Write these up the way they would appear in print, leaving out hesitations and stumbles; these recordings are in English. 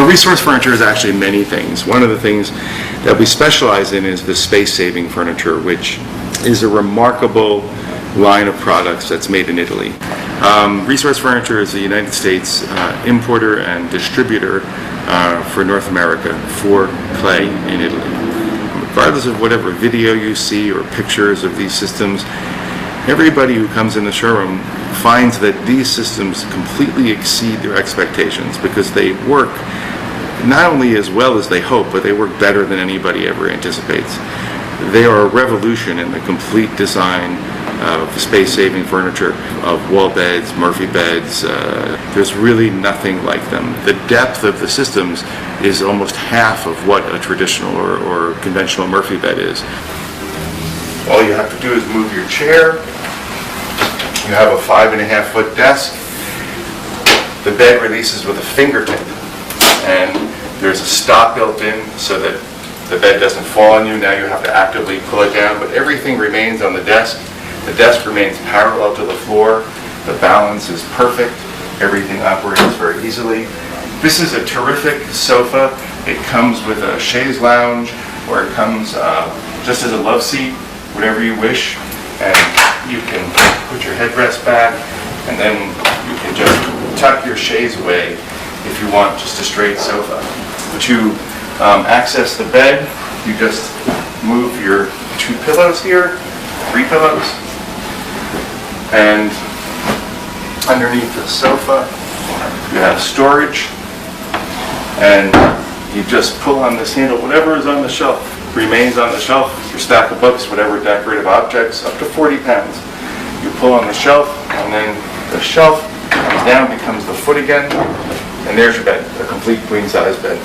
Well, resource furniture is actually many things. One of the things that we specialize in is the space-saving furniture, which is a remarkable line of products that's made in Italy. Resource Furniture is the United States importer and distributor for North America for clay in Italy. Regardless of whatever video you see or pictures of these systems, everybody who comes in the showroom finds that these systems completely exceed their expectations because they work not only as well as they hope, but they work better than anybody ever anticipates. They are a revolution in the complete design of space-saving furniture, of wall beds, Murphy beds. There's really nothing like them. The depth of the systems is almost half of what a traditional or conventional Murphy bed is. All you have to do is move your chair. You have a 5.5-foot desk. The bed releases with a fingertip, and there's a stop built in so that the bed doesn't fall on you. Now you have to actively pull it down, but everything remains on the desk. The desk remains parallel to the floor. The balance is perfect. Everything operates very easily. This is a terrific sofa. It comes with a chaise lounge, or it comes just as a love seat, whatever you wish. And you can put your headrest back, and then you can just tuck your chaise away if you want just a straight sofa. But you access the bed, you just move your 2 pillows here, 3 pillows, and underneath the sofa you have storage, and you just pull on this handle. Whatever is on the shelf remains on the shelf. Your stack of books, whatever decorative objects, up to 40 pounds. You pull on the shelf, and then the shelf comes down, becomes the foot again, and there's your bed, a complete queen size bed.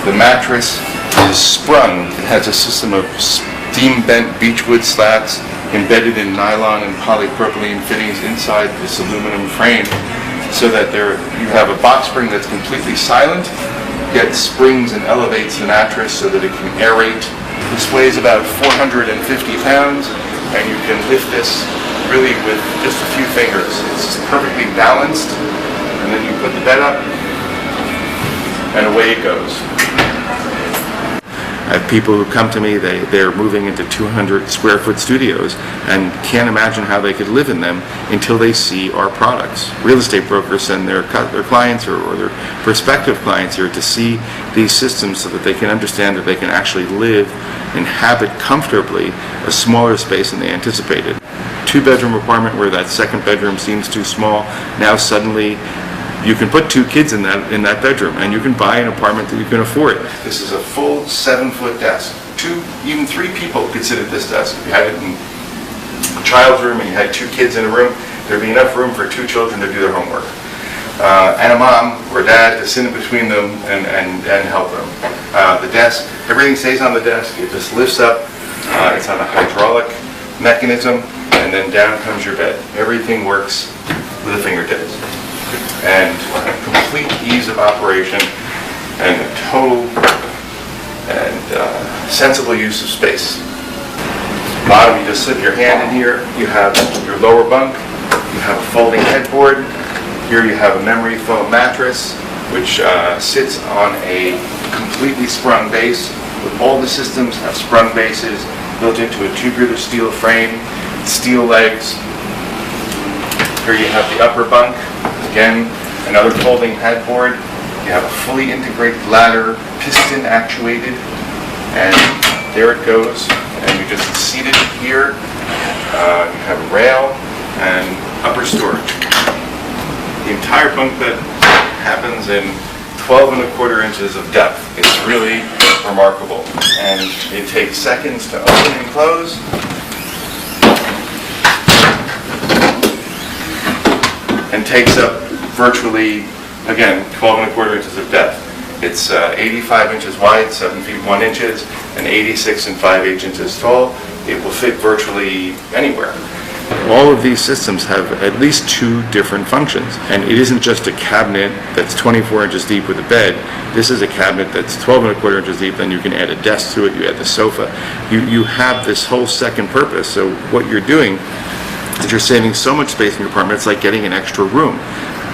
The mattress is sprung. It has a system of steam bent beechwood slats embedded in nylon and polypropylene fittings inside this aluminum frame, so that you have a box spring that's completely silent, gets springs and elevates the mattress so that it can aerate. This weighs about 450 pounds, and you can lift this really with just a few fingers. It's perfectly balanced, and then you put the bed up, and away it goes. I have people who come to me, they're moving into 200 square foot studios and can't imagine how they could live in them until they see our products. Real estate brokers send their clients or their prospective clients here to see these systems so that they can understand that they can actually live, inhabit comfortably a smaller space than they anticipated. 2-bedroom apartment where that second bedroom seems too small, now suddenly you can put 2 kids in that bedroom, and you can buy an apartment that you can afford. This is a full 7-foot desk. 2, even 3 people could sit at this desk. If you had it in a child's room and you had 2 kids in a room, there'd be enough room for 2 children to do their homework. And a mom or dad to sit in between them and help them. The desk, everything stays on the desk. It just lifts up. It's on a hydraulic mechanism, and then down comes your bed. Everything works with the fingertips. And a complete ease of operation and a total and sensible use of space. Bottom, you just slip your hand in here. You have your lower bunk. You have a folding headboard. Here you have a memory foam mattress, which sits on a completely sprung base. All the systems have sprung bases built into a tubular steel frame, steel legs. Here you have the upper bunk. Again, another folding headboard. You have a fully integrated ladder, piston actuated, and there it goes. And you just seat it here. You have a rail and upper storage. The entire bunk bed happens in 12.25 inches of depth. It's really remarkable, and it takes seconds to open and close. And takes up virtually, again, 12.25 inches of depth. It's 85 inches wide, 7 feet 1 inches, and 86 and 5/8 inches tall. It will fit virtually anywhere. All of these systems have at least 2 different functions, and it isn't just a cabinet that's 24 inches deep with a bed. This is a cabinet that's 12.25 inches deep, then you can add a desk to it, you add the sofa. You have this whole second purpose, so what you're doing is you're saving so much space in your apartment, it's like getting an extra room.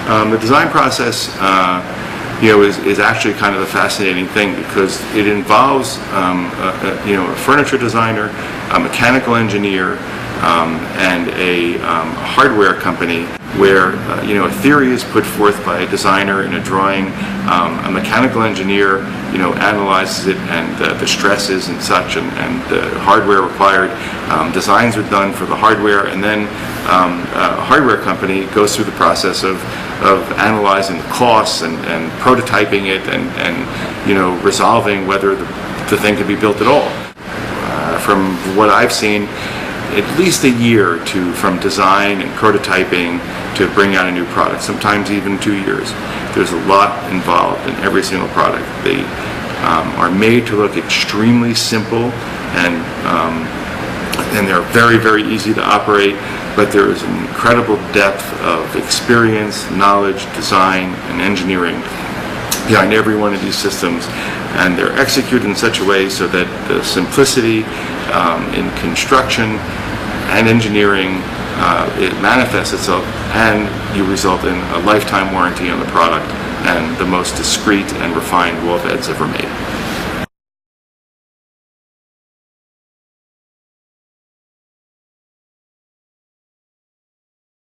The design process is actually kind of a fascinating thing, because it involves a furniture designer, a mechanical engineer, and a hardware company, where a theory is put forth by a designer in a drawing, a mechanical engineer analyzes it, and the stresses and such, and the hardware required. Designs are done for the hardware, and then a hardware company goes through the process of analyzing the costs and prototyping it, and resolving whether the thing can be built at all. From what I've seen, at least a year from design and prototyping to bring out a new product, sometimes even 2 years. There's a lot involved in every single product. They are made to look extremely simple, and they're very, very easy to operate, but there is an incredible depth of experience, knowledge, design, and engineering behind every one of these systems, and they're executed in such a way so that the simplicity in construction and engineering, it manifests itself, and you result in a lifetime warranty on the product and the most discreet and refined wall beds ever made.